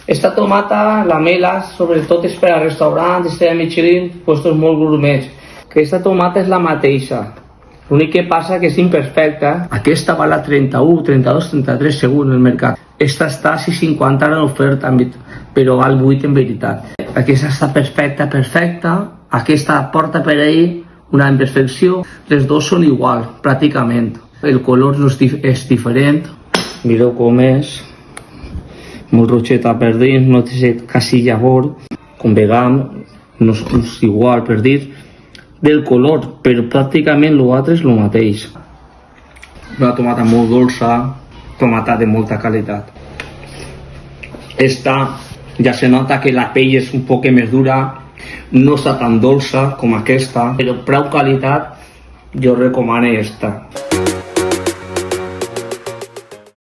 Esta tomata, la mela, sobretot és per a restaurants, estrella Michelin, puestos molt gourmets. Aquesta tomata és la mateixa. L'únic que passa que és imperfecta. Aquesta val a 31, 32, 33 segons el mercat. Esta està a 6,50 en oferta, però val 8 en veritat. Aquesta està perfecta. Aquesta porta per ahir una imperfecció. Les dos són igual, pràcticament. El color no és diferent. Mireu com és. Molt roixeta per dins, no té quasi llavor. Com vegam, no és igual per dir del color, però pràcticament l'altre és el mateix. Una tomata molt dolça, tomata de molta qualitat. Esta ja se nota que la pell és un poc més dura, no està tan dolça com aquesta, però prou qualitat, jo recomano esta.